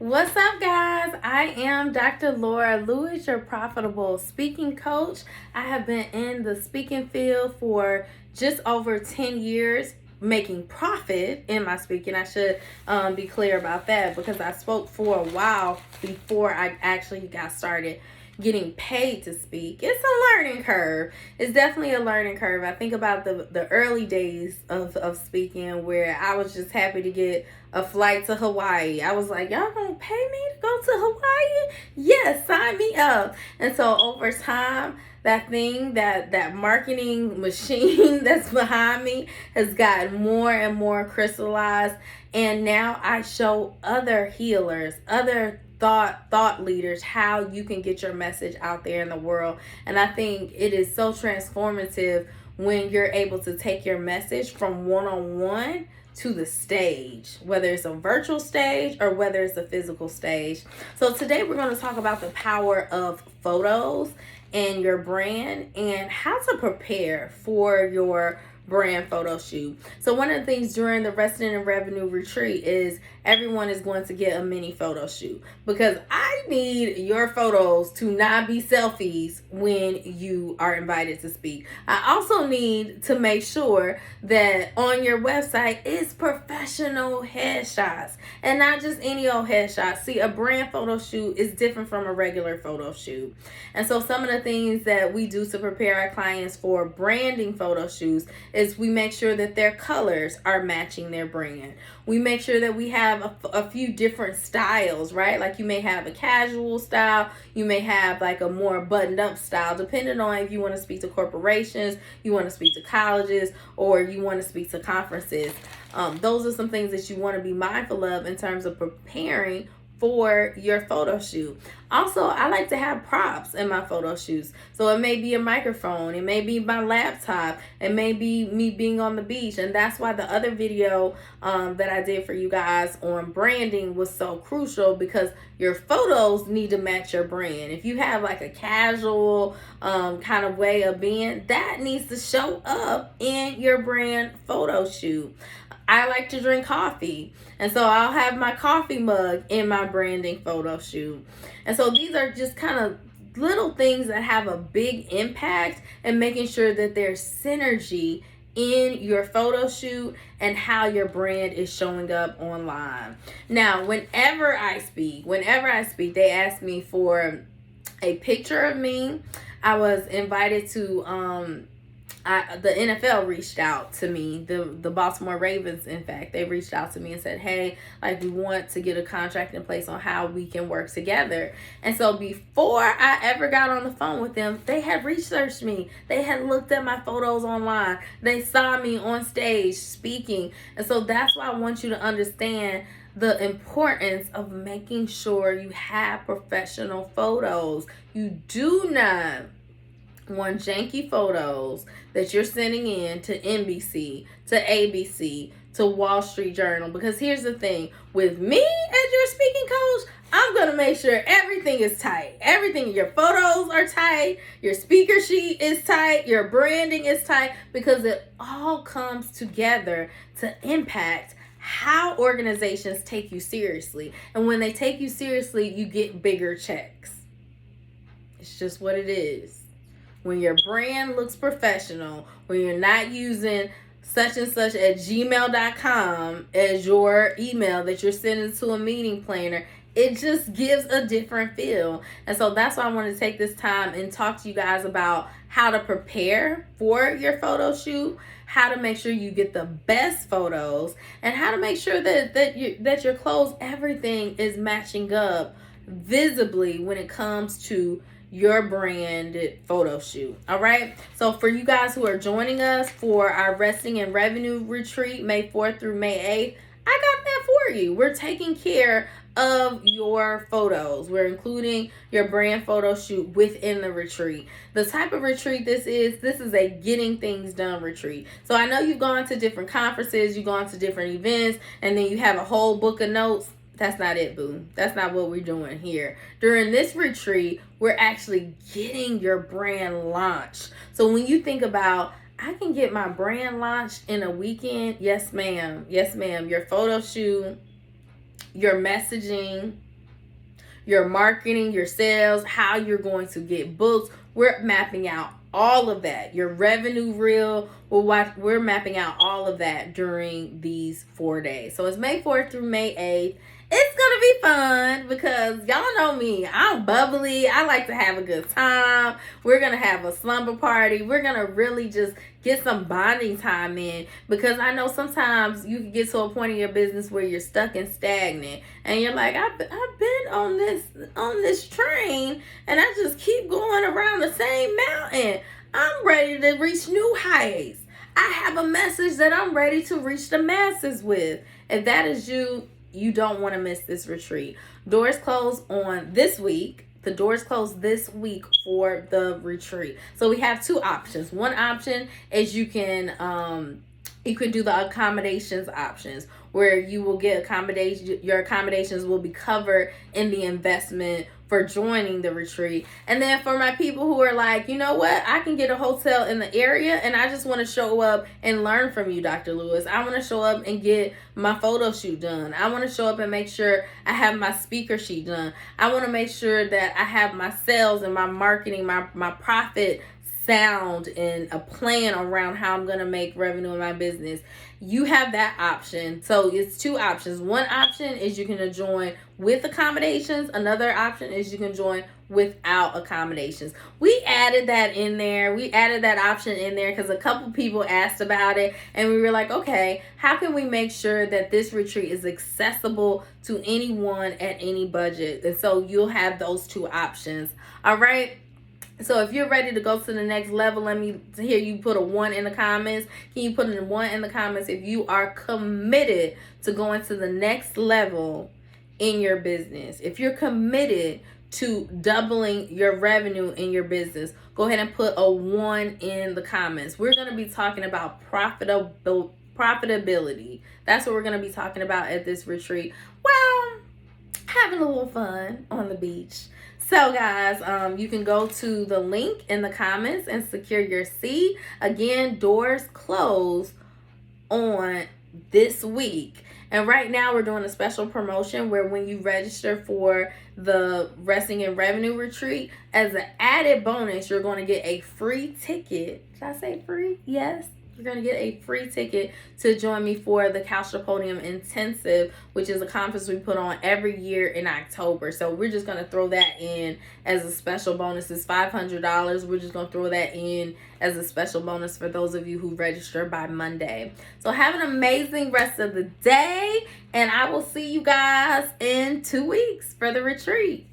What's up, guys? I am Dr. Laura Lewis, your profitable speaking coach. I have been in the speaking field for just over 10 years, making profit in my speaking. I should be clear about that because I spoke for a while before I actually got started getting paid to speak. It's a learning curve. It's definitely a learning curve. I think about the early days of speaking where I was just happy to get a flight to Hawaii. I was like, y'all gonna pay me to go to Hawaii? Yes, sign me up. And so over time, that marketing machine that's behind me has gotten more and more crystallized, and now I show other healers, other thought leaders how you can get your message out there in the world. And I think it is so transformative when you're able to take your message from one-on-one to the stage, whether it's a virtual stage or whether it's a physical stage. So today we're going to talk about the power of photos and your brand and how to prepare for your brand photo shoot. So one of the things during the Resting and Revenue retreat is everyone is going to get a mini photo shoot, because I need your photos to not be selfies when you are invited to speak. I also need to make sure that on your website is professional headshots and not just any old headshots. See, a brand photo shoot is different from a regular photo shoot. And so some of the things that we do to prepare our clients for branding photo shoots is we make sure that their colors are matching their brand. We make sure that we have a few different styles, right? Like you may have a casual style, you may have like a more buttoned up style, depending on if you want to speak to corporations, you want to speak to colleges, or you want to speak to conferences. Those are some things that you want to be mindful of in terms of preparing for your photo shoot. Also, I like to have props in my photo shoots. So it may be a microphone, it may be my laptop, it may be me being on the beach. And that's why the other video that I did for you guys on branding was so crucial, because your photos need to match your brand. If you have like a casual kind of way of being, that needs to show up in your brand photo shoot. I like to drink coffee, and so I'll have my coffee mug in my branding photo shoot. And so these are just kind of little things that have a big impact, and making sure that there's synergy in your photo shoot and how your brand is showing up online. Now, whenever I speak, they ask me for a picture of me. I was invited to the NFL reached out to me, the Baltimore Ravens, in fact, they reached out to me and said, hey, like, we want to get a contract in place on how we can work together. And so before I ever got on the phone with them, they had researched me. They had looked at my photos online. They saw me on stage speaking. And so that's why I want you to understand the importance of making sure you have professional photos. You do not want janky photos that you're sending in to NBC, to ABC, to Wall Street Journal. Because here's the thing, with me as your speaking coach, I'm going to make sure everything is tight. Everything, your photos are tight, your speaker sheet is tight, your branding is tight, because it all comes together to impact how organizations take you seriously. And when they take you seriously, you get bigger checks. It's just what it is. When your brand looks professional, when you're not using such and such at gmail.com as your email that you're sending to a meeting planner, it just gives a different feel. And so that's why I want to take this time and talk to you guys about how to prepare for your photo shoot, how to make sure you get the best photos, and how to make sure that your clothes, everything is matching up visibly when it comes to your branded photo shoot. All right. So for you guys who are joining us for our Resting and Revenue retreat, May 4th through May 8th, I got that for you. We're taking care of your photos. We're including your brand photo shoot within the retreat. The type of retreat this is a getting things done retreat. So I know you've gone to different conferences, you've gone to different events, and then you have a whole book of notes. That's not it, boo. That's not what we're doing here. During this retreat, we're actually getting your brand launched. So when you think about, I can get my brand launched in a weekend, yes, ma'am. Yes, ma'am. Your photo shoot your messaging, your marketing, your sales, how you're going to get booked. We're mapping out all of that. Your revenue reel, we're mapping out all of that during these 4 days. So it's May 4th through May 8th. It's going to be fun because y'all know me. I'm bubbly. I like to have a good time. We're going to have a slumber party. We're going to really just get some bonding time in, because I know sometimes you can get to a point in your business where you're stuck and stagnant and you're like, I've been on this train and I just keep going around the same mountain. I'm ready to reach new heights. I have a message that I'm ready to reach the masses with. If that is you, you don't want to miss this retreat. Doors close on this week. The doors close this week for the retreat. So we have two options. One option is you can do the accommodations options, where you will get accommodation. Your accommodations will be covered in the investment for joining the retreat. And then for my people who are like, you know what, I can get a hotel in the area and I just want to show up and learn from you, Dr. Lewis. I want to show up and get my photo shoot done. I want to show up and make sure I have my speaker sheet done. I want to make sure that I have my sales and my marketing, my profit sound, and a plan around how I'm going to make revenue in my business. You have that option. So it's two options. One option is you can join with accommodations. Another option is you can join without accommodations. We added that in there. We added that option in there because a couple people asked about it, and we were like, okay, how can we make sure that this retreat is accessible to anyone at any budget? And so you'll have those two options. All right. So if you're ready to go to the next level, let me hear you put a 1 in the comments. Can you put a 1 in the comments if you are committed to going to the next level in your business? If you're committed to doubling your revenue in your business, go ahead and put a 1 in the comments. We're going to be talking about profitability. That's what we're going to be talking about at this retreat. Well, having a little fun on the beach. So guys, you can go to the link in the comments and secure your seat. Again, doors close on this week. And right now we're doing a special promotion where when you register for the Resting in Revenue Retreat, as an added bonus, you're going to get a free ticket. Did I say free? Yes. You're going to get a free ticket to join me for the Couch to Podium Intensive, which is a conference we put on every year in October. So we're just going to throw that in as a special bonus. It's $500. We're just going to throw that in as a special bonus for those of you who register by Monday. So have an amazing rest of the day, and I will see you guys in 2 weeks for the retreat.